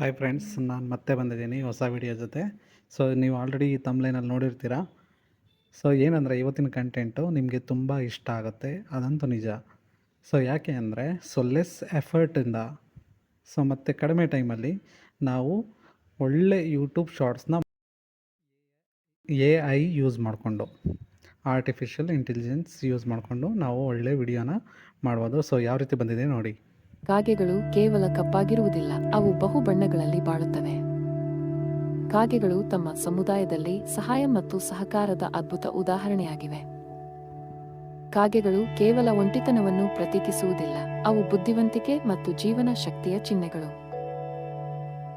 Hi friends, ನಾನು ಮತ್ತೆ ಬಂದಿದ್ದೀನಿ ಹೊಸ ವಿಡಿಯೋ ಜೊತೆ. ಸೊ ನೀವು ಆಲ್ರೆಡಿ ಈ ತಮ್ಲೈನಲ್ಲಿ ನೋಡಿರ್ತೀರ. ಸೊ ಏನಂದರೆ ಇವತ್ತಿನ ಕಂಟೆಂಟು ನಿಮಗೆ ತುಂಬ ಇಷ್ಟ ಆಗುತ್ತೆ, ಅದಂತೂ ನಿಜ. ಸೊ ಯಾಕೆ ಅಂದರೆ ಲೆಸ್ ಎಫರ್ಟಿಂದ ಮತ್ತು ಕಡಿಮೆ ಟೈಮಲ್ಲಿ ನಾವು ಒಳ್ಳೆ ಯೂಟ್ಯೂಬ್ ಶಾರ್ಟ್ಸ್ನ AI ಯೂಸ್ ಮಾಡಿಕೊಂಡು, ಆರ್ಟಿಫಿಷಿಯಲ್ ಇಂಟೆಲಿಜೆನ್ಸ್ ಯೂಸ್ ಮಾಡಿಕೊಂಡು ನಾವು ಒಳ್ಳೆ ವಿಡಿಯೋನ ಮಾಡ್ಬೋದು. ಸೊ ಯಾವ ರೀತಿ ಬಂದಿದೆ ನೋಡಿ. ಕಾಗೆಗಳು ಕೇವಲ ಕಪ್ಪಾಗಿರುವುದಿಲ್ಲ, ಅವು ಬಹು ಬಣ್ಣಗಳಲ್ಲಿ ಬಾಳುತ್ತವೆ. ಕಾಗೆಗಳು ತಮ್ಮ ಸಮುದಾಯದಲ್ಲಿ ಸಹಾಯ ಮತ್ತು ಸಹಕಾರದ ಅದ್ಭುತ ಉದಾಹರಣೆಯಾಗಿವೆ. ಕಾಗೆಗಳು ಕೇವಲ ಒಂಟಿತನವನ್ನು ಪ್ರತೀಕಿಸುವುದಿಲ್ಲ, ಅವು ಬುದ್ಧಿವಂತಿಕೆ ಮತ್ತು ಜೀವನ ಶಕ್ತಿಯ ಚಿಹ್ನೆಗಳು.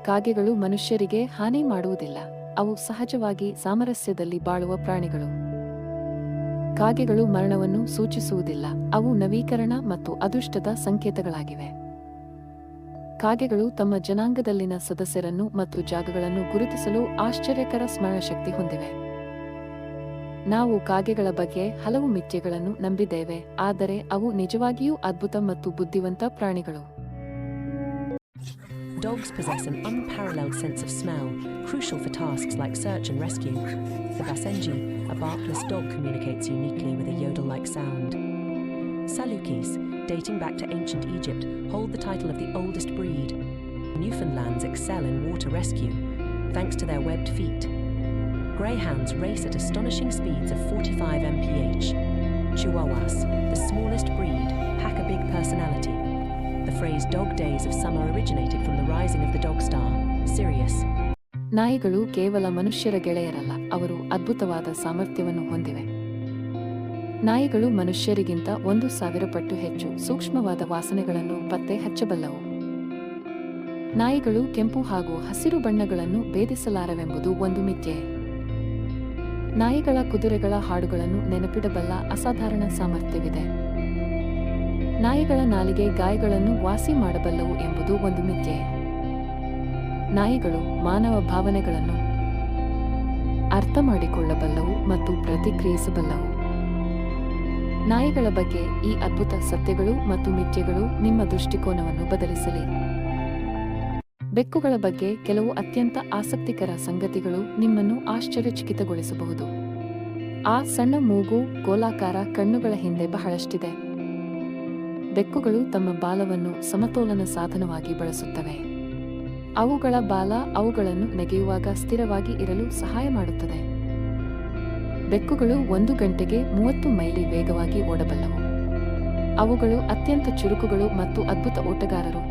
ಕಾಗೆಗಳು ಮನುಷ್ಯರಿಗೆ ಹಾನಿ ಮಾಡುವುದಿಲ್ಲ, ಅವು ಸಹಜವಾಗಿ ಸಾಮರಸ್ಯದಲ್ಲಿ ಬಾಳುವ ಪ್ರಾಣಿಗಳು. ಕಾಗೆಗಳು ಮರಣವನ್ನು ಸೂಚಿಸುವುದಿಲ್ಲ, ಅವು ನವೀಕರಣ ಮತ್ತು ಅದೃಷ್ಟದ ಸಂಕೇತಗಳಾಗಿವೆ. ಕಾಗೆಗಳು ತಮ್ಮ ಜನಾಂಗದಲ್ಲಿನ ಸದಸ್ಯರನ್ನು ಮತ್ತು ಜಾಗಗಳನ್ನು ಗುರುತಿಸಲು ಆಶ್ಚರ್ಯಕರ ಸ್ಮರಣಶಕ್ತಿ ಹೊಂದಿವೆ. ನಾವು ಕಾಗೆಗಳ ಬಗ್ಗೆ ಹಲವು ಮಿಥ್ಯೆಗಳನ್ನು ನಂಬಿದ್ದೇವೆ, ಆದರೆ ಅವು ನಿಜವಾಗಿಯೂ ಅದ್ಭುತ ಮತ್ತು ಬುದ್ಧಿವಂತ ಪ್ರಾಣಿಗಳು. Dogs possess an unparalleled sense of smell, crucial for tasks like search and rescue. The Basenji, a barkless dog, communicates uniquely with a yodel-like sound. Salukis, dating back to ancient Egypt, hold the title of the oldest breed. Newfoundlands excel in water rescue, thanks to their webbed feet. Greyhounds race at astonishing speeds of 45 mph. Chihuahuas, the smallest breed, pack a big personality. The phrase dog days of summer originated from the rising of the dog star, Sirius. ನಾಯಿಗಳು ಕೇವಲ ಮನುಷ್ಯರ ಗೆಳೆಯರಲ್ಲ, ಅವರು ಅದ್ಭುತವಾದ ಸಾಮರ್ಥ್ಯವನ್ನು ಹೊಂದಿವೆ. ನಾಯಿಗಳು ಮನುಷ್ಯರಿಗಿಂತ 1,000 ಪಟ್ಟು ಹೆಚ್ಚು ಸೂಕ್ಷ್ಮವಾದ ವಾಸನೆಗಳನ್ನು ಪತ್ತೆ ಹಚ್ಚಬಲ್ಲವು. ನಾಯಿಗಳು ಕೆಂಪು ಹಾಗೂ ಹಸಿರು ಬಣ್ಣಗಳನ್ನು ಭೇದಿಸಲಾರವೆಂಬುದು ಒಂದು ಮಿಥ್ಯೆ. ನಾಯಿಗಳ ಕುದುರೆಗಳ ಹಾಡುಗಳನ್ನು ನೆನಪಿಡಬಲ್ಲ ಅಸಾಧಾರಣ ಸಾಮರ್ಥ್ಯವಿದೆ. ನಾಯಿಗಳ ನಾಲಿಗೆ ಗಾಯಗಳನ್ನು ವಾಸಿ ಮಾಡಬಲ್ಲವು ಎಂಬುದು ಒಂದು ಮಿಥ್ಯೆ. ನಾಯಿಗಳು ಮಾನವ ಭಾವನೆಗಳನ್ನು ಅರ್ಥ ಮಾಡಿಕೊಳ್ಳಬಲ್ಲವು ಮತ್ತು ಪ್ರತಿಕ್ರಿಯಿಸಬಲ್ಲವು. ನಾಯಿಗಳ ಬಗ್ಗೆ ಈ ಅದ್ಭುತ ಸತ್ಯಗಳು ಮತ್ತು ಮಿಥ್ಯೆಗಳು ನಿಮ್ಮ ದೃಷ್ಟಿಕೋನವನ್ನು ಬದಲಿಸಲಿ. ಬೆಕ್ಕುಗಳ ಬಗ್ಗೆ ಕೆಲವು ಅತ್ಯಂತ ಆಸಕ್ತಿಕರ ಸಂಗತಿಗಳು ನಿಮ್ಮನ್ನು ಆಶ್ಚರ್ಯಚಕಿತಗೊಳಿಸಬಹುದು. ಆ ಸಣ್ಣ ಮೂಗು, ಗೋಲಾಕಾರ ಕಣ್ಣುಗಳ ಹಿಂದೆ ಬಹಳಷ್ಟಿದೆ. ಬೆಕ್ಕುಗಳು ತಮ್ಮ ಬಾಲವನ್ನು ಸಮತೋಲನ ಸಾಧನವಾಗಿ ಬಳಸುತ್ತವೆ. ಅವುಗಳ ಬಾಲ ಅವುಗಳನ್ನು ನೆಗೆಯುವಾಗ ಸ್ಥಿರವಾಗಿ ಇರಲು ಸಹಾಯ ಮಾಡುತ್ತದೆ. ಬೆಕ್ಕುಗಳು 1 ಗಂಟೆಗೆ 30 ಮೈಲಿ ವೇಗವಾಗಿ ಓಡಬಲ್ಲವು. ಅವುಗಳು ಅತ್ಯಂತ ಚುರುಕುಗಳು ಮತ್ತು ಅದ್ಭುತ ಓಟಗಾರರು.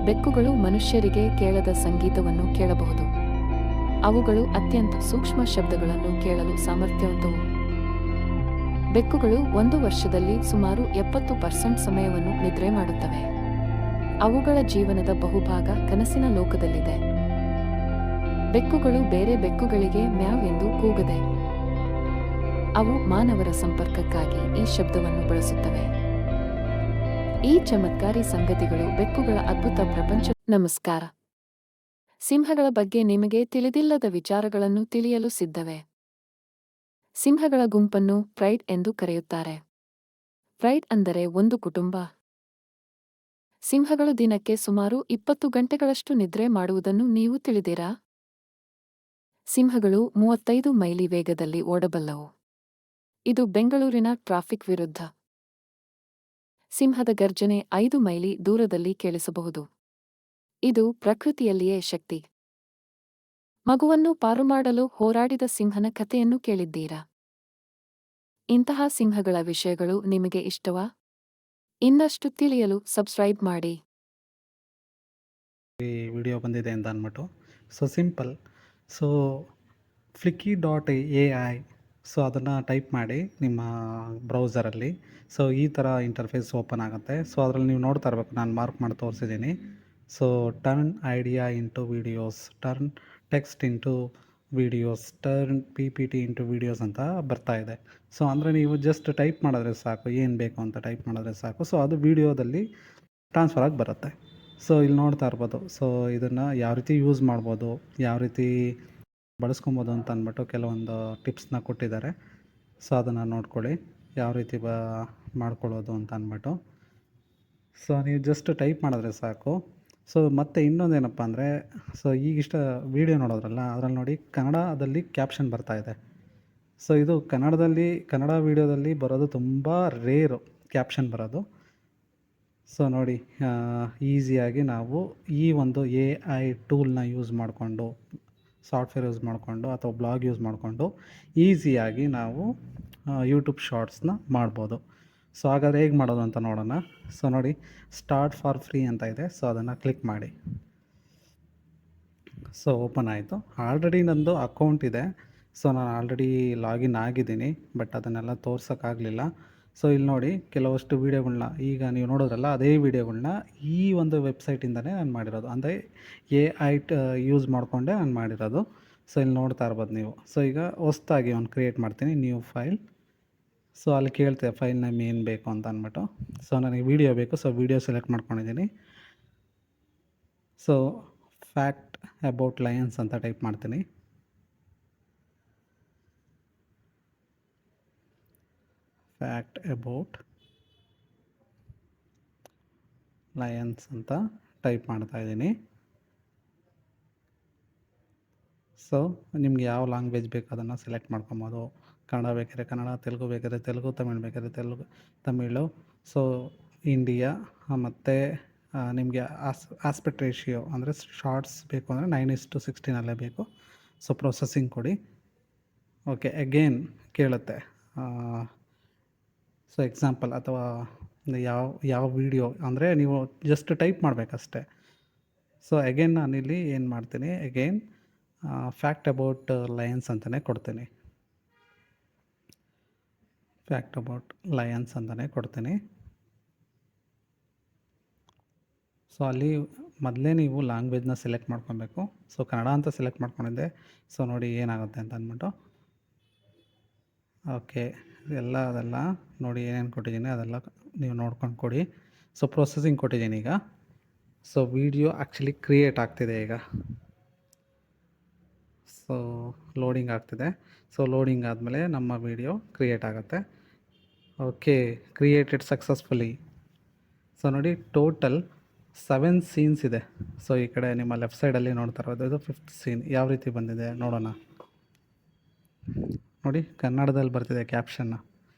ಬೆಕ್ಕುಗಳು ಮನುಷ್ಯರಿಗೆ ಕೇಳದ ಸಂಗೀತವನ್ನು ಕೇಳಬಹುದು. ಅವುಗಳು ಅತ್ಯಂತ ಸೂಕ್ಷ್ಮ ಶಬ್ದಗಳನ್ನು ಕೇಳಲು ಸಾಮರ್ಥ್ಯವಂತವು. ಬೆಕ್ಕುಗಳು 1 ವರ್ಷದಲ್ಲಿ ಸುಮಾರು 70% ಸಮಯವನ್ನು ನಿದ್ರೆ ಮಾಡುತ್ತವೆ. ಅವುಗಳ ಜೀವನದ ಬಹುಭಾಗ ಕನಸಿನ ಲೋಕದಲ್ಲಿದೆ. ಬೆಕ್ಕುಗಳು ಬೇರೆ ಬೆಕ್ಕುಗಳಿಗೆ ಮ್ಯಾವ್ ಎಂದು ಕೂಗದೆ. ಅವು ಮಾನವರ ಸಂಪರ್ಕಕ್ಕಾಗಿ ಈ ಶಬ್ದವನ್ನು ಬಳಸುತ್ತವೆ. ಈ ಚಮತ್ಕಾರಿ ಸಂಗತಿಗಳು ಬೆಕ್ಕುಗಳ ಅದ್ಭುತ ಪ್ರಪಂಚ. ನಮಸ್ಕಾರ. ಸಿಂಹಗಳ ಬಗ್ಗೆ ನಿಮಗೆ ತಿಳಿದಿಲ್ಲದ ವಿಚಾರಗಳನ್ನು ತಿಳಿಯಲು ಸಿದ್ಧವೇ? ಸಿಂಹಗಳ ಗುಂಪನ್ನು ಪ್ರೈಡ್ ಎಂದು ಕರೆಯುತ್ತಾರೆ. ಪ್ರೈಡ್ ಅಂದರೆ ಒಂದು ಕುಟುಂಬ. ಸಿಂಹಗಳು ದಿನಕ್ಕೆ ಸುಮಾರು 20 ಗಂಟೆಗಳಷ್ಟು ನಿದ್ರೆ ಮಾಡುವುದನ್ನು ನೀವು ತಿಳಿದಿರಾ? ಸಿಂಹಗಳು 35 ಮೈಲಿ ವೇಗದಲ್ಲಿ ಓಡಬಲ್ಲವು. ಇದು ಬೆಂಗಳೂರಿನ ಟ್ರಾಫಿಕ್ ವಿರುದ್ಧ. ಸಿಂಹದ ಗರ್ಜನೆ 5 ಮೈಲಿ ದೂರದಲ್ಲಿ ಕೇಳಿಸಬಹುದು. ಇದು ಪ್ರಕೃತಿಯಲ್ಲಿಯೇ ಶಕ್ತಿ. ಮಗುವನ್ನು ಪಾರುಮಾಡಲು ಹೋರಾಡಿದ ಸಿಂಹನ ಕಥೆಯನ್ನು ಕೇಳಿದ್ದೀರಾ? ಇಂತಹ ಸಿಂಹಗಳ ವಿಷಯಗಳು ನಿಮಗೆ ಇಷ್ಟವಾ? ಇನ್ನಷ್ಟು ತಿಳಿಯಲು ಸಬ್ಸ್ಕ್ರೈಬ್ ಮಾಡಿ. ಈ ವಿಡಿಯೋ ಬಂದಿದೆ ಅಂತ ಅಂದ್ಬಿಟ್ಟು ಸಿಂಪಲ್. flicky.ai. ಅದನ್ನು ಟೈಪ್ ಮಾಡಿ ನಿಮ್ಮ ಬ್ರೌಸರಲ್ಲಿ. ಈ ಥರ ಇಂಟರ್ಫೇಸ್ ಓಪನ್ ಆಗುತ್ತೆ. ಅದರಲ್ಲಿ ನೀವು ನೋಡ್ತಾ ಇರಬೇಕು, ನಾನು ಮಾರ್ಕ್ ಮಾಡಿ ತೋರಿಸಿದ್ದೀನಿ. Turn idea into videos, turn text into videos, turn PPT into videos ಅಂತ ಬರ್ತಾ ಇದೆ. ಅಂದರೆ ನೀವು ಜಸ್ಟ್ ಟೈಪ್ ಮಾಡಿದ್ರೆ ಸಾಕು, ಏನು ಬೇಕು ಅಂತ ಟೈಪ್ ಮಾಡಿದ್ರೆ ಸಾಕು. ಅದು ವೀಡಿಯೋದಲ್ಲಿ ಟ್ರಾನ್ಸ್ಫರ್ ಆಗಿ ಬರುತ್ತೆ. ಇಲ್ಲಿ ನೋಡ್ತಾ ಇರ್ಬೋದು. ಇದನ್ನು ಯಾವ ರೀತಿ ಯೂಸ್ ಮಾಡ್ಬೋದು, ಯಾವ ರೀತಿ ಬಳಸ್ಕೊಬೋದು ಅಂತ ಅಂದ್ಬಿಟ್ಟು ಕೆಲವೊಂದು ಟಿಪ್ಸ್ನ ಕೊಟ್ಟಿದ್ದಾರೆ. ಅದನ್ನು ನೋಡ್ಕೊಳ್ಳಿ, ಯಾವ ರೀತಿ ಮಾಡ್ಕೊಳ್ಳೋದು ಅಂತ ಅಂದ್ಬಿಟ್ಟು. ನೀವು ಜಸ್ಟ್ ಟೈಪ್ ಮಾಡಿದ್ರೆ ಸಾಕು. ಸೊ ಮತ್ತು ಇನ್ನೊಂದೇನಪ್ಪ ಅಂದರೆ, ಸೊ ಈಗಿಷ್ಟ ವೀಡಿಯೋ ನೋಡೋದ್ರಲ್ಲ, ಅದ್ರಲ್ಲಿ ನೋಡಿ ಕನ್ನಡದಲ್ಲಿ ಕ್ಯಾಪ್ಷನ್ ಬರ್ತಾ ಇದೆ. ಸೊ ಇದು ಕನ್ನಡ ವೀಡಿಯೋದಲ್ಲಿ ಬರೋದು ತುಂಬ ರೇರು ಕ್ಯಾಪ್ಷನ್ ಬರೋದು. ಸೊ ನೋಡಿ, ಈಸಿಯಾಗಿ ನಾವು ಈ ಒಂದು AI ಟೂಲ್ನ ಯೂಸ್ ಮಾಡಿಕೊಂಡು, ಸಾಫ್ಟ್ವೇರ್ ಯೂಸ್ ಮಾಡಿಕೊಂಡು ಅಥವಾ ಬ್ಲಾಗ್ ಯೂಸ್ ಮಾಡಿಕೊಂಡು ಈಸಿಯಾಗಿ ನಾವು ಯೂಟ್ಯೂಬ್ ಶಾರ್ಟ್ಸ್ನ ಮಾಡ್ಬೋದು. ಸೊ ಹಾಗಾದರೆ ಹೇಗೆ ಮಾಡೋದು ಅಂತ ನೋಡೋಣ. ಸೊ ನೋಡಿ, ಸ್ಟಾರ್ಟ್ ಫಾರ್ ಫ್ರೀ ಅಂತ ಇದೆ. ಸೊ ಅದನ್ನು ಕ್ಲಿಕ್ ಮಾಡಿ. ಸೊ ಓಪನ್ ಆಯಿತು. ಆಲ್ರೆಡಿ ನಂದು ಅಕೌಂಟ್ ಇದೆ. ಸೊ ನಾನು ಆಲ್ರೆಡಿ ಲಾಗಿನ್ ಆಗಿದ್ದೀನಿ, ಬಟ್ ಅದನ್ನೆಲ್ಲ ತೋರ್ಸೋಕ್ಕಾಗಲಿಲ್ಲ. ಸೊ ಇಲ್ಲಿ ನೋಡಿ, ಕೆಲವಷ್ಟು ವೀಡಿಯೋಗಳ್ನ ಈಗ ನೀವು ನೋಡೋದ್ರಲ್ಲ, ಅದೇ ವೀಡಿಯೋಗಳ್ನ ಈ ಒಂದು ವೆಬ್ಸೈಟಿಂದನೇ ನಾನು ಮಾಡಿರೋದು. ಅಂದರೆ AI ಯೂಸ್ ಮಾಡಿಕೊಂಡೇ ನಾನು ಮಾಡಿರೋದು. ಸೊ ಇಲ್ಲಿ ನೋಡ್ತಾ ಇರ್ಬೋದು ನೀವು. ಸೊ ಈಗ ಹೊಸ್ದಾಗಿ ಒಂದು ಕ್ರಿಯೇಟ್ ಮಾಡ್ತೀನಿ, ನ್ಯೂ ಫೈಲ್. ಸೊ ಅಲ್ಲಿ ಕೇಳ್ತೆ ಫೈಲ್ ನೇಮ್ ಏನು ಬೇಕು ಅಂತ ಅಂದ್ಬಿಟ್ಟು. ಸೊ ನನಗೆ ವೀಡಿಯೋ ಬೇಕು. ಸೊ ವೀಡಿಯೋ ಸೆಲೆಕ್ಟ್ ಮಾಡ್ಕೊಂಡಿದ್ದೀನಿ. ಸೊ ಫ್ಯಾಕ್ಟ್ ಅಬೌಟ್ ಲಯನ್ಸ್ ಅಂತ ಟೈಪ್ ಮಾಡ್ತೀನಿ. ಫ್ಯಾಕ್ಟ್ ಅಬೌಟ್ ಲಯನ್ಸ್ ಅಂತ ಟೈಪ್ ಮಾಡ್ತಾ ಇದ್ದೀನಿ. ಸೊ ನಿಮ್ಗೆ ಯಾವ ಲ್ಯಾಂಗ್ವೇಜ್ ಬೇಕು ಅದನ್ನು ಸೆಲೆಕ್ಟ್ ಮಾಡ್ಕೊಬೋದು. ಕನ್ನಡ ಬೇಕಾದ್ರೆ ಕನ್ನಡ, ತೆಲುಗು ಬೇಕಾದ್ರೆ ತೆಲುಗು, ತಮಿಳ್ ಬೇಕಾದ್ರೆ ತಮಿಳು. ಸೊ ಇಂಡಿಯಾ ಮತ್ತು ನಿಮಗೆ ಆಸ್ಪೆಕ್ಟ್ ರೇಷಿಯೋ ಅಂದರೆ ಶಾರ್ಟ್ಸ್ ಬೇಕು ಅಂದರೆ 9:16 ಬೇಕು. ಸೊ ಪ್ರೊಸೆಸಿಂಗ್ ಕೊಡಿ. ಓಕೆ, ಅಗೇನ್ ಕೇಳುತ್ತೆ. ಸೊ ಎಕ್ಸಾಂಪಲ್ ಅಥವಾ ಯಾವ ವೀಡಿಯೋ ಅಂದರೆ ನೀವು ಜಸ್ಟ್ ಟೈಪ್ ಮಾಡಬೇಕಷ್ಟೆ. ಸೊ ಅಗೇನ್ ನಾನಿಲ್ಲಿ ಏನು ಮಾಡ್ತೀನಿ, ಅಗೇನ್ ಫ್ಯಾಕ್ಟ್ ಅಬೌಟ್ ಲಯನ್ಸ್ ಅಂತಲೇ ಕೊಡ್ತೀನಿ. ಫ್ಯಾಕ್ಟ್ ಅಬೌಟ್ ಲಯನ್ಸ್ ಅಂತಲೇ ಕೊಡ್ತೀನಿ. ಸೊ ಅಲ್ಲಿ ಮೊದಲೇ ನೀವು ಲ್ಯಾಂಗ್ವೇಜ್ನ ಸೆಲೆಕ್ಟ್ ಮಾಡ್ಕೊಬೇಕು. ಸೊ ಕನ್ನಡ ಅಂತ ಸೆಲೆಕ್ಟ್ ಮಾಡ್ಕೊಂಡಿದ್ದೆ. ಸೊ ನೋಡಿ ಏನಾಗುತ್ತೆ ಅಂತ ಅಂದ್ಬಿಟ್ಟು. ಓಕೆ, ಅದೆಲ್ಲ ನೋಡಿ ಏನೇನು ಕೊಟ್ಟಿದ್ದೀನಿ ಅದೆಲ್ಲ ನೀವು ನೋಡ್ಕೊಂಡು ಕೊಡಿ. ಸೊ ಪ್ರೊಸೆಸಿಂಗ್ ಕೊಟ್ಟಿದ್ದೀನಿ ಈಗ. ಸೊ ವೀಡಿಯೋ ಆ್ಯಕ್ಚುಲಿ ಕ್ರಿಯೇಟ್ ಆಗ್ತಿದೆ ಈಗ. ಸೊ ಲೋಡಿಂಗ್ ಆಗ್ತಿದೆ. ಸೊ ಲೋಡಿಂಗ್ ಆದಮೇಲೆ ನಮ್ಮ ವೀಡಿಯೋ ಕ್ರಿಯೇಟ್ ಆಗುತ್ತೆ. Okay, created successfully. ಸೊ ನೋಡಿ, ಟೋಟಲ್ 7 ಸೀನ್ಸ್ ಇದೆ. ಸೊ ಈ ಕಡೆ ನಿಮ್ಮ ಲೆಫ್ಟ್ ಸೈಡಲ್ಲಿ ನೋಡ್ತಾ ಇರೋದು ಇದು 5th ಸೀನ್. ಯಾವ ರೀತಿ ಬಂದಿದೆ ನೋಡೋಣ. ನೋಡಿ, ಕನ್ನಡದಲ್ಲಿ ಬರ್ತಿದೆ ಕ್ಯಾಪ್ಷನ್ನ,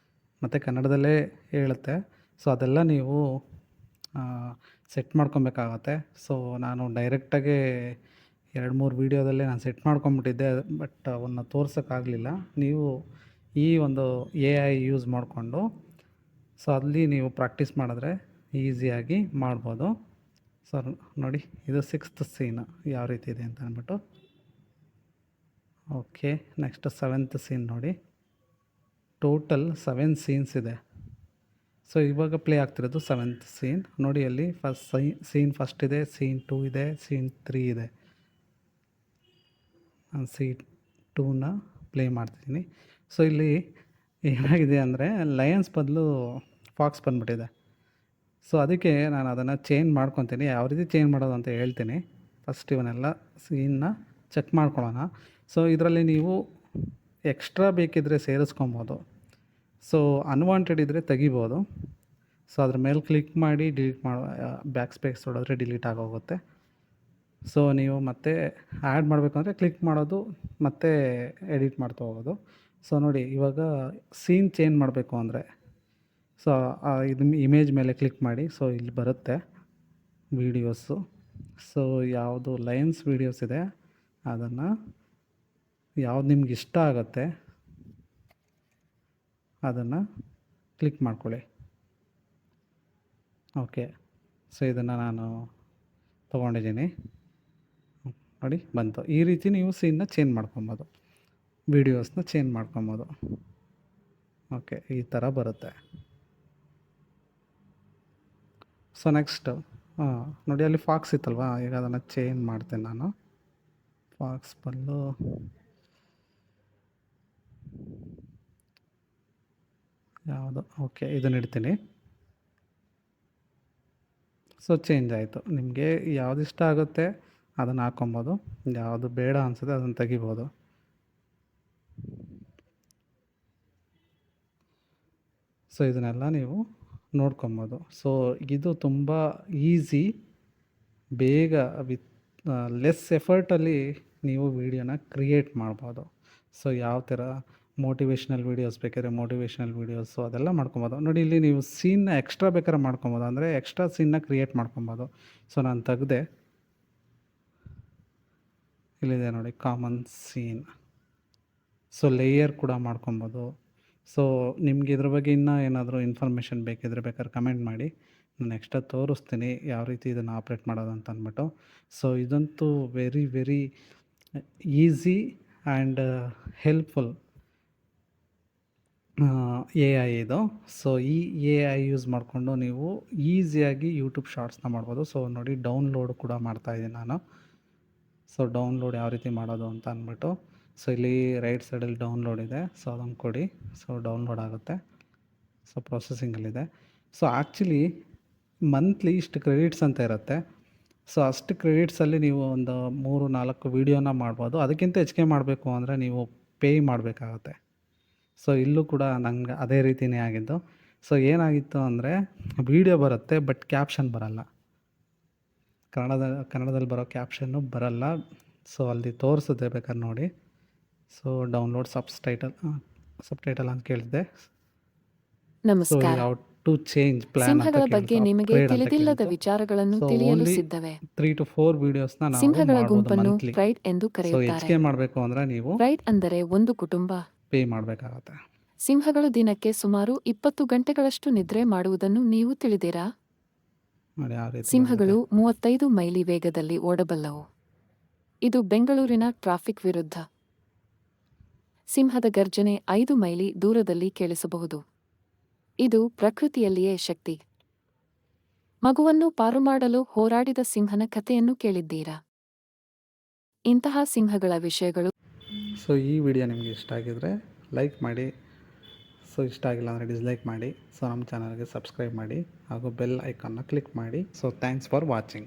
ಮತ್ತು ಕನ್ನಡದಲ್ಲೇ ಹೇಳುತ್ತೆ. ಸೊ ಅದೆಲ್ಲ ನೀವು ಸೆಟ್ ಮಾಡ್ಕೊಬೇಕಾಗತ್ತೆ. ಸೊ ನಾನು ಡೈರೆಕ್ಟಾಗಿ 2-3 ವೀಡಿಯೋದಲ್ಲೇ ನಾನು ಸೆಟ್ ಮಾಡ್ಕೊಂಬಿಟ್ಟಿದ್ದೆ, ಬಟ್ ಅವನ್ನ ತೋರ್ಸೋಕ್ಕಾಗಲಿಲ್ಲ. ನೀವು ಈ ಒಂದು AI ಯೂಸ್ ಮಾಡಿಕೊಂಡು ಸೊ ಅಲ್ಲಿ ನೀವು ಪ್ರಾಕ್ಟೀಸ್ ಮಾಡಿದ್ರೆ ಈಸಿಯಾಗಿ ಮಾಡ್ಬೋದು. ಸೊ ನೋಡಿ, ಇದು 6th ಸೀನ್ ಯಾವ ರೀತಿ ಇದೆ ಅಂತ ಅಂದ್ಬಿಟ್ಟು. ಓಕೆ, ನೆಕ್ಸ್ಟ್ 7th ಸೀನ್ ನೋಡಿ. ಟೋಟಲ್ 7 ಸೀನ್ಸ್ ಇದೆ. ಸೊ ಇವಾಗ ಪ್ಲೇ ಆಗ್ತಿರೋದು 7th ಸೀನ್. ನೋಡಿ, ಅಲ್ಲಿ ಸೀನ್ ಫಸ್ಟ್ ಇದೆ, ಸೀನ್ 2 ಇದೆ, ಸೀನ್ 3 ಇದೆ. ನಾನು ಸೀನ್ 2ನ ಪ್ಲೇ ಮಾಡ್ತಿದ್ದೀನಿ. ಸೊ ಇಲ್ಲಿ ಏನಾಗಿದೆ ಅಂದರೆ ಲಯನ್ಸ್ ಬದಲು ಫಾಕ್ಸ್ ಬಂದುಬಿಟ್ಟಿದೆ. ಸೊ ಅದಕ್ಕೆ ನಾನು ಅದನ್ನು ಚೇಂಜ್ ಮಾಡ್ಕೊತೀನಿ. ಯಾವ ರೀತಿ ಚೇಂಜ್ ಮಾಡೋದು ಅಂತ ಹೇಳ್ತೀನಿ. ಫಸ್ಟ್ ಇವನ್ನೆಲ್ಲ ಸೀನ್ನ ಚೆಕ್ ಮಾಡ್ಕೊಳ್ಳೋಣ. ಸೊ ಇದರಲ್ಲಿ ನೀವು ಎಕ್ಸ್ಟ್ರಾ ಬೇಕಿದ್ದರೆ ಸೇರಿಸ್ಕೊಬೋದು. ಸೊ ಅನ್ವಾಂಟೆಡ್ ಇದ್ದರೆ ತೆಗಿಬೋದು. ಸೊ ಅದ್ರ ಮೇಲೆ ಕ್ಲಿಕ್ ಮಾಡಿ ಡಿಲೀಟ್ ಮಾಡೋ, ಬ್ಯಾಕ್ ಸ್ಪೇಸ್ ಹೊಡೆದ್ರೆ ಡಿಲೀಟ್ ಆಗೋಗುತ್ತೆ. ಸೊ ನೀವು ಮತ್ತೆ ಆ್ಯಡ್ ಮಾಡಬೇಕಂದ್ರೆ ಕ್ಲಿಕ್ ಮಾಡೋದು, ಮತ್ತೆ ಎಡಿಟ್ ಮಾಡ್ತಾ ಹೋಗೋದು. ಸೊ ನೋಡಿ, ಇವಾಗ ಸೀನ್ ಚೇಂಜ್ ಮಾಡಬೇಕು ಅಂದರೆ ಸೊ ಇದು ಇಮೇಜ್ ಮೇಲೆ ಕ್ಲಿಕ್ ಮಾಡಿ. ಸೊ ಇಲ್ಲಿ ಬರುತ್ತೆ ವೀಡಿಯೋಸು. ಸೊ ಯಾವುದು ಲಯನ್ಸ್ ವೀಡಿಯೋಸ್ ಇದೆ ಅದನ್ನು ಯಾವ್ದು ನಿಮ್ಗೆ ಇಷ್ಟ ಆಗುತ್ತೆ ಅದನ್ನು ಕ್ಲಿಕ್ ಮಾಡ್ಕೊಳ್ಳಿ. ಓಕೆ, ಸೊ ಇದನ್ನು ನಾನು ತೊಗೊಂಡಿದ್ದೀನಿ. ನೋಡಿ, ಬಂತು. ಈ ರೀತಿ ನೀವು ಸೀನ್ನ ಚೇಂಜ್ ಮಾಡ್ಕೊಬೋದು, ವೀಡಿಯೋಸ್ನ ಚೇಂಜ್ ಮಾಡ್ಕೊಬೋದು. ಓಕೆ, ಈ ಥರ ಬರುತ್ತೆ. ಸೊ ನೆಕ್ಸ್ಟು ನೋಡಿ, ಅಲ್ಲಿ ಫಾಕ್ಸ್ ಇತ್ತಲ್ವ, ಈಗ ಅದನ್ನು ಚೇಂಜ್ ಮಾಡ್ತೇನೆ ನಾನು. ಫಾಕ್ಸ್ ಬದಲು ಯಾವುದು, ಓಕೆ ಇದನ್ನು ಇಡ್ತೀನಿ. ಸೊ ಚೇಂಜ್ ಆಯಿತು. ನಿಮಗೆ ಯಾವುದು ಇಷ್ಟ ಆಗುತ್ತೆ ಅದನ್ನು ಹಾಕ್ಕೊಬೋದು, ಯಾವುದು ಬೇಡ ಅನಿಸುತ್ತೆ ಅದನ್ನು ತೆಗಿಬೋದು. ಸೊ ಇದನ್ನೆಲ್ಲ ನೀವು ನೋಡ್ಕೊಬೋದು. ಸೊ ಇದು ತುಂಬ ಈಸಿ ಬೇಗ ವಿತ್ ಲೆಸ್ ಎಫರ್ಟಲ್ಲಿ ನೀವು ವೀಡಿಯೋನ ಕ್ರಿಯೇಟ್ ಮಾಡ್ಬೋದು. ಸೊ ಯಾವ ಥರ ಮೋಟಿವೇಶ್ನಲ್ ವೀಡಿಯೋಸ್ ಬೇಕಾದ್ರೆ ಮೋಟಿವೇಶ್ನಲ್ ವೀಡಿಯೋಸು ಅದೆಲ್ಲ ಮಾಡ್ಕೊಬೋದು. ನೋಡಿ ಇಲ್ಲಿ ನೀವು ಸೀನ್ನ ಎಕ್ಸ್ಟ್ರಾ ಬೇಕಾದ್ರೆ ಮಾಡ್ಕೊಬೋದು, ಅಂದರೆ ಎಕ್ಸ್ಟ್ರಾ ಸೀನ್ನ ಕ್ರಿಯೇಟ್ ಮಾಡ್ಕೊಬೋದು. ಸೊ ನಾನು ತೆಗ್ದೆ, ಇಲ್ಲಿದೆ ನೋಡಿ ಕಾಮನ್ ಸೀನ್. ಸೊ ಲೇಯರ್ ಕೂಡ ಮಾಡ್ಕೊಬೋದು. ಸೊ ನಿಮ್ಗೆ ಇದ್ರ ಬಗ್ಗೆ ಇನ್ನೂ ಏನಾದರೂ ಇನ್ಫಾರ್ಮೇಷನ್ ಬೇಕಿದ್ರೆ ಬೇಕಾದ್ರೆ ಕಮೆಂಟ್ ಮಾಡಿ, ನಾನು ಎಕ್ಸ್ಟ್ರಾ ತೋರಿಸ್ತೀನಿ ಯಾವ ರೀತಿ ಇದನ್ನು ಆಪ್ರೇಟ್ ಮಾಡೋದು ಅಂತ ಅಂದ್ಬಿಟ್ಟು. ಸೊ ಇದಂತೂ very very easy and helpful A I ಇದು. ಸೊ ಈ ಎ ಐ ಯೂಸ್ ಮಾಡಿಕೊಂಡು ನೀವು ಈಸಿಯಾಗಿ ಯೂಟ್ಯೂಬ್ ಶಾರ್ಟ್ಸ್ನ ಮಾಡ್ಬೋದು. ಸೊ ನೋಡಿ ಡೌನ್ಲೋಡ್ ಕೂಡ ಮಾಡ್ತಾಯಿದ್ದೀನಿ ನಾನು. ಸೊ ಡೌನ್ಲೋಡ್ ಯಾವ ರೀತಿ ಮಾಡೋದು ಅಂತ ಅಂದ್ಬಿಟ್ಟು, ಸೊ ಇಲ್ಲಿ ರೈಟ್ ಸೈಡಲ್ಲಿ ಡೌನ್ಲೋಡ್ ಇದೆ. ಸೊ ಅದನ್ನು ಕೊಡಿ, ಸೊ ಡೌನ್ಲೋಡ್ ಆಗುತ್ತೆ. ಸೊ ಪ್ರೊಸೆಸಿಂಗಲ್ಲಿದೆ. ಸೊ ಆ್ಯಕ್ಚುಲಿ ಮಂತ್ಲಿ ಇಷ್ಟು ಕ್ರೆಡಿಟ್ಸ್ ಅಂತ ಇರುತ್ತೆ. ಸೊ ಅಷ್ಟು ಕ್ರೆಡಿಟ್ಸಲ್ಲಿ ನೀವು ಒಂದು 3-4 ವೀಡಿಯೋನ ಮಾಡ್ಬೋದು. ಅದಕ್ಕಿಂತ ಹೆಚ್ಚಿಗೆ ಮಾಡಬೇಕು ಅಂದರೆ ನೀವು ಪೇ ಮಾಡಬೇಕಾಗತ್ತೆ. ಸೊ ಇಲ್ಲೂ ಕೂಡ ನಂಗೆ ಅದೇ ರೀತಿಯೇ ಆಗಿದ್ದು. ಸೊ ಏನಾಗಿತ್ತು ಅಂದರೆ ವೀಡಿಯೋ ಬರುತ್ತೆ ಬಟ್ ಕ್ಯಾಪ್ಷನ್ ಬರಲ್ಲ, ಕನ್ನಡದಲ್ಲಿ ಬರೋ ಕ್ಯಾಪ್ಷನ್ನು ಬರಲ್ಲ. ಸೊ ಅಲ್ಲಿ ತೋರಿಸುತ್ತೆ, ಬೇಕಾದ್ರೆ ನೋಡಿ. ಸೊ ಡೌನ್ಲೋಡ್ ಸಬ್ಟೈಟಲ್ ಅಂತ ಕೇಳಿದೆ. ಸೊ ನಮಸ್ಕಾರ. ಯಾವ ಟು ಚೇಂಜ್ ಪ್ಲಾನ್ ಅಂತ ಸಿಂಹಗಳ ಬಗ್ಗೆ ಕೇಳಿತು, ನಿಮಗೆ ಅಪ್ಗ್ರೇಡ್ ಅಂತ ತಿಳಿದಿಲ್ಲದ ಕೇಳಿತು. ವಿಚಾರಗಳನ್ನು ಸೊ ತಿಳಿಯಲು ಓನ್ಲಿ ಸಿದ್ಧವೇ. 3 to 4 ವೀಡಿಯೋಸ್ನ ನಾವು ಸಿಂಹಗಳ ಮಾಡ್ಬೋದು ಗುಂಪನ್ನು ಮಂತ್ಲಿ. ಪ್ರೈಡ್ ಎಂದು ಸೊ ಕರೆಯುತ್ತಾರೆ. ಹೆಚ್ಚಿಗೆ ಮಾಡಬೇಕು ಅಂದರೆ ನೀವು ಪ್ರೈಡ್ ಅಂದರೆ ಒಂದು ಕುಟುಂಬ. ಪೇ ಮಾಡಬೇಕಾಗತ್ತೆ. ಸಿಂಹಗಳು ದಿನಕ್ಕೆ ಸುಮಾರು 20 ಗಂಟೆಗಳಷ್ಟು ನಿದ್ರೆ ಮಾಡುವುದನ್ನು ನೀವು ತಿಳಿದಿರಾ? ನೋಡಿ ಯಾವ ರೀತಿ ಸಿಂಹಗಳು 35 ಮೈಲಿ ವೇಗದಲ್ಲಿ ಓಡಬಲ್ಲವು. ಇದು ಬೆಂಗಳೂರಿನ ಟ್ರಾಫಿಕ್ ವಿರುದ್ಧ. ಸಿಂಹದ ಗರ್ಜನೆ 5 ಮೈಲಿ ದೂರದಲ್ಲಿ ಕೇಳಿಸಬಹುದು. ಇದು ಪ್ರಕೃತಿಯಲ್ಲಿಯೇ ಶಕ್ತಿ. ಮಗುವನ್ನು ಪಾರು ಮಾಡಲು ಹೋರಾಡಿದ ಸಿಂಹನ ಕಥೆಯನ್ನು ಕೇಳಿದ್ದೀರಾ? ಇಂತಹ ಸಿಂಹಗಳ ವಿಷಯಗಳು. ಸೊ ಈ ವಿಡಿಯೋ ನಿಮಗೆ ಇಷ್ಟ ಆಗಿದ್ರೆ ಲೈಕ್ ಮಾಡಿ. ಸೊ ಇಷ್ಟ ಆಗಿಲ್ಲ ಅಂದರೆ ಡಿಸ್ಲೈಕ್ ಮಾಡಿ. ಸೊ ನಮ್ಮ ಚಾನಲ್ಗೆ ಸಬ್ಸ್ಕ್ರೈಬ್ ಮಾಡಿ ಹಾಗೂ ಬೆಲ್ ಐಕಾನ್ನ ಕ್ಲಿಕ್ ಮಾಡಿ. So thanks for watching.